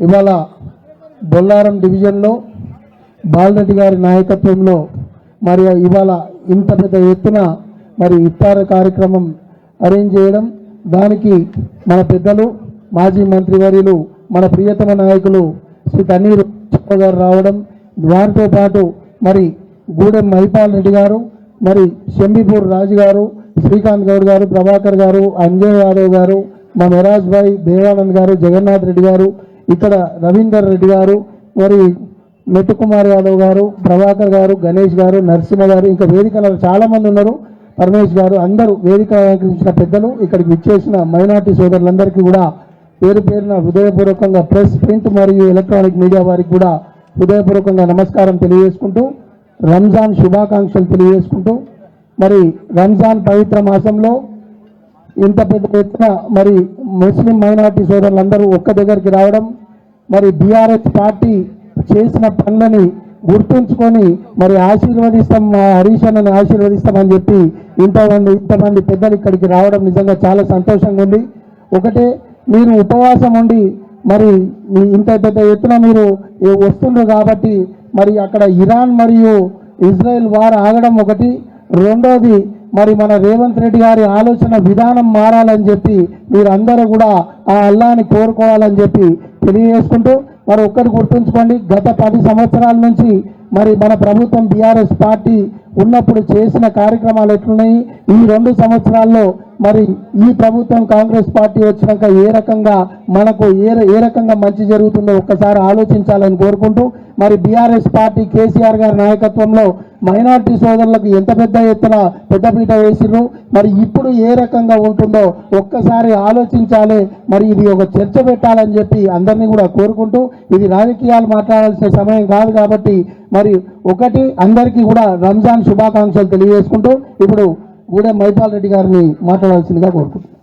ఇవాళ బొల్లారం డివిజన్లో బాలరెడ్డి గారి నాయకత్వంలో మరి ఇవాళ ఇంత పెద్ద ఎత్తున మరి ఇఫ్తార్ కార్యక్రమం అరేంజ్ చేయడం, దానికి మన పెద్దలు మాజీ మంత్రివర్యులు మన ప్రియతమ నాయకులు శ్రీ తన్నీరు గారు రావడం, వారితో పాటు మరి గూడెం మహిపాల్ రెడ్డి గారు, మరి షంబీపూర్ రాజు గారు, శ్రీకాంత్ గౌడ్ గారు, ప్రభాకర్ గారు, అంజయ్ యాదవ్ గారు, మా మెరాజ్ భాయ్, దేవానంద్ గారు, జగన్నాథ్ రెడ్డి గారు, ఇక్కడ రవీందర్ రెడ్డి గారు, మరి మెట్టు కుమార్ యాదవ్ గారు, ప్రభాకర్ గారు, గణేష్ గారు, నరసింహ గారు, ఇంకా వేదికలో చాలా మంది ఉన్నారు, పరమేష్ గారు, అందరూ వేదిక అలంకరించిన పెద్దలు, ఇక్కడికి విచ్చేసిన మైనార్టీ సోదరులందరికీ కూడా పేరు పేరున హృదయపూర్వకంగా ప్రెస్, ప్రింట్ మరియు ఎలక్ట్రానిక్ మీడియా వారికి కూడా హృదయపూర్వకంగా నమస్కారం తెలియజేసుకుంటూ, రంజాన్ శుభాకాంక్షలు తెలియజేసుకుంటూ, మరి రంజాన్ పవిత్ర మాసంలో ఇంత పెద్ద ఎత్తున మరి ముస్లిం మైనార్టీ సోదరులందరూ ఒక్క దగ్గరికి రావడం, మరి బీఆర్ఎస్ పార్టీ చేసిన పనులని గుర్తుంచుకొని మరి ఆశీర్వదిస్తాం, హరీష్ అన్నని ఆశీర్వదిస్తామని చెప్పి ఇంతమంది పెద్దలు ఇక్కడికి రావడం నిజంగా చాలా సంతోషంగా ఉంది. ఒకటే, మీరు ఉపవాసం ఉండి మరి ఇంత పెద్ద ఎత్తున మీరు వస్తున్నారు కాబట్టి మరి అక్కడ ఇరాన్ మరియు ఇజ్రాయెల్ వార్ ఆగడం ఒకటి, రెండోది మరి మన రేవంత్ రెడ్డి గారి ఆలోచన విధానం మారాలని చెప్పి మీరందరూ కూడా ఆ అల్లాని కోరుకోవాలని చెప్పి తెలియజేసుకుంటూ, మరి ఒక్కటి గుర్తుంచుకోండి, గత 10 సంవత్సరాల నుంచి మరి మన ప్రభుత్వం బీఆర్ఎస్ పార్టీ ఉన్నప్పుడు చేసిన కార్యక్రమాలు ఎట్లున్నాయి, ఈ 2 సంవత్సరాల్లో మరి ఈ ప్రభుత్వం కాంగ్రెస్ పార్టీ వచ్చినాక ఏ రకంగా మనకు ఏ రకంగా మంచి జరుగుతుందో ఒక్కసారి ఆలోచించాలని కోరుకుంటూ, మరి బీఆర్ఎస్ పార్టీ కేసీఆర్ గారి నాయకత్వంలో మైనార్టీ సోదరులకు ఎంత పెద్ద ఎత్తున పెద్దపీట వేసిర్రు, మరి ఇప్పుడు ఏ రకంగా ఉంటుందో ఒక్కసారి ఆలోచించాలి, మరి ఇది ఒక చర్చ పెట్టాలని చెప్పి అందరినీ కూడా కోరుకుంటూ, ఇది రాజకీయాలు మాట్లాడాల్సిన సమయం కాదు కాబట్టి మరి ఒకటి అందరికీ కూడా రంజాన్ శుభాకాంక్షలు తెలియజేసుకుంటూ ఇప్పుడు గూడెం మహిపాల్ రెడ్డి గారిని మాట్లాడాల్సిందిగా కోరుకుంటున్నాను.